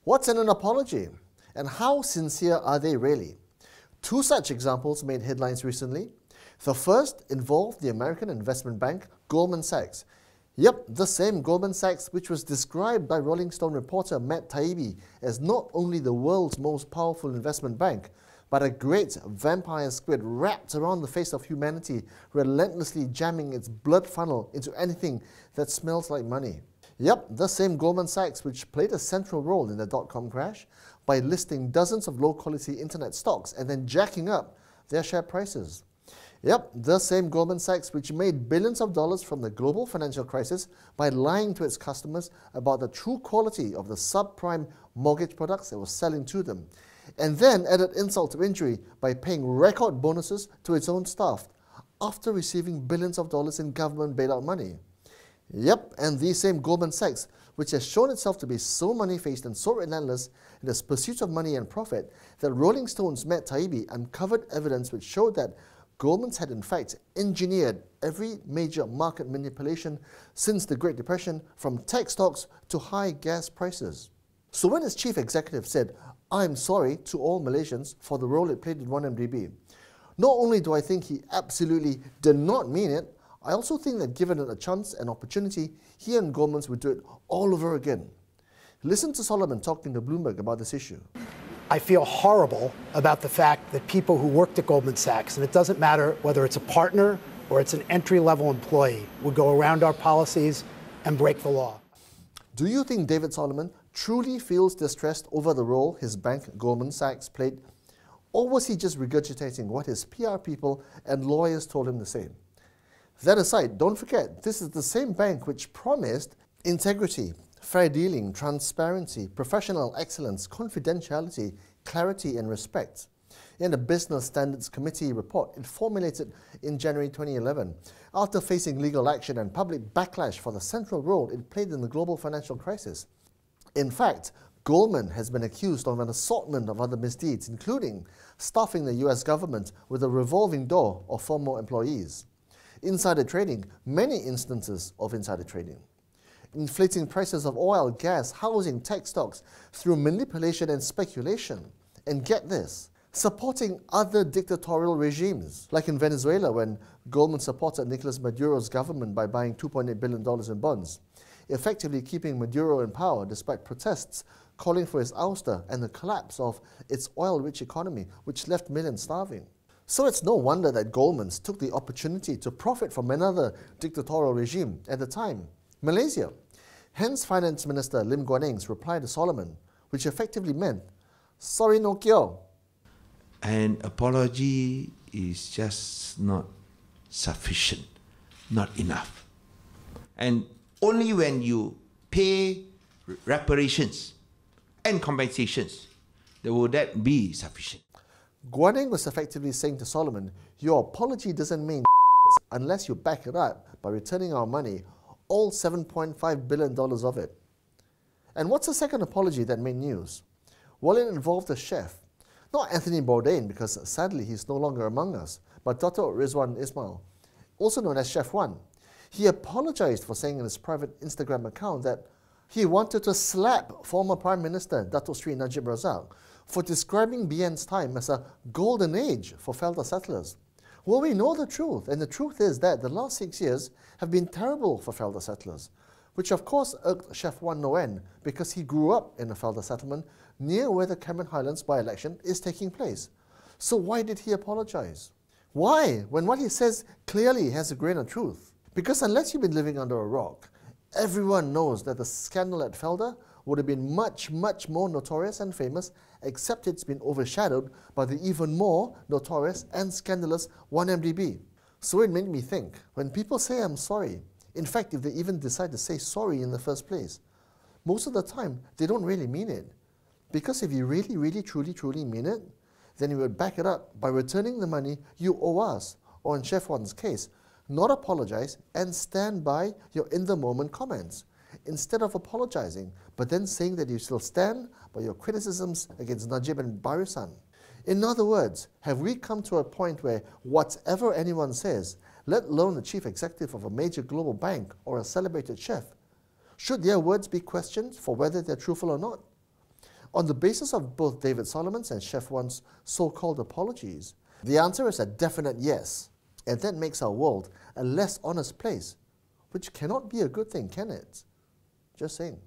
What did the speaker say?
What's in an apology? And how sincere are they really? Two such examples made headlines recently. The first involved the American investment bank Goldman Sachs. Yep, the same Goldman Sachs which was described by Rolling Stone reporter Matt Taibbi as not only the world's most powerful investment bank, but a great vampire squid wrapped around the face of humanity, relentlessly jamming its blood funnel into anything that smells like money. Yep, the same Goldman Sachs which played a central role in the dot-com crash by listing dozens of low-quality internet stocks and then jacking up their share prices. Yep, the same Goldman Sachs which made billions of dollars from the global financial crisis by lying to its customers about the true quality of the subprime mortgage products it was selling to them, and then added insult to injury by paying record bonuses to its own staff after receiving billions of dollars in government bailout money. Yep, and the same Goldman Sachs which has shown itself to be so money-faced and so relentless in its pursuit of money and profit that Rolling Stone's Matt Taibbi uncovered evidence which showed that Goldmans had in fact engineered every major market manipulation since the Great Depression, from tech stocks to high gas prices. So when its chief executive said, "I'm sorry to all Malaysians for the role it played in 1MDB, not only do I think he absolutely did not mean it, I also think that given it a chance and opportunity, he and Goldmans would do it all over again." Listen to Solomon talking to Bloomberg about this issue. I feel horrible about the fact that people who worked at Goldman Sachs, and it doesn't matter whether it's a partner or it's an entry-level employee, would go around our policies and break the law. Do you think David Solomon truly feels distressed over the role his bank, Goldman Sachs, played? Or was he just regurgitating what his PR people and lawyers told him to say? That aside, don't forget, this is the same bank which promised integrity, fair dealing, transparency, professional excellence, confidentiality, clarity and respect. In a Business Standards Committee report it formulated in January 2011, after facing legal action and public backlash for the central role it played in the global financial crisis. In fact, Goldman has been accused of an assortment of other misdeeds, including staffing the US government with a revolving door of former employees, insider trading, many instances of insider trading, inflating prices of oil, gas, housing, tech stocks through manipulation and speculation. And get this, supporting other dictatorial regimes, like in Venezuela when Goldman supported Nicolas Maduro's government by buying $2.8 billion in bonds, effectively keeping Maduro in power despite protests calling for his ouster and the collapse of its oil-rich economy, which left millions starving. So it's no wonder that Goldmans took the opportunity to profit from another dictatorial regime at the time, Malaysia. Hence Finance Minister Lim Guan Eng's reply to Solomon, which effectively meant, "Sorry no kyo." An apology is just not sufficient, not enough. And only when you pay reparations and compensations, will that be sufficient. Guan Eng was effectively saying to Solomon, your apology doesn't mean unless you back it up by returning our money, all $7.5 billion of it. And what's the second apology that made news? Well, it involved a chef. Not Anthony Bourdain, because sadly he's no longer among us, but Dato' Rizwan Ismail, also known as Chef Wan. He apologized for saying in his private Instagram account that he wanted to slap former Prime Minister Dato' Sri Najib Razak for describing BN's time as a golden age for Felda settlers. Well, we know the truth, and the truth is that the last 6 years have been terrible for Felda settlers, which of course irked Chef Wan no end because he grew up in a Felda settlement near where the Cameron Highlands by-election is taking place. So why did he apologize? Why, when what he says clearly has a grain of truth? Because unless you've been living under a rock, everyone knows that the scandal at Felda would have been much, much more notorious and famous, except it's been overshadowed by the even more notorious and scandalous 1MDB. So it made me think, when people say I'm sorry, in fact, if they even decide to say sorry in the first place, most of the time, they don't really mean it. Because if you really, really, truly, truly mean it, then you would back it up by returning the money you owe us, or in Chef Wan's case, not apologize and stand by your in-the-moment comments, instead of apologizing, but then saying that you still stand by your criticisms against Najib and Barisan. In other words, have we come to a point where whatever anyone says, let alone the chief executive of a major global bank or a celebrated chef, should their words be questioned for whether they're truthful or not? on the basis of both David Solomon's and Chef Wan's so-called apologies? The answer is a definite yes, and that makes our world a less honest place, which cannot be a good thing, can it? Just saying.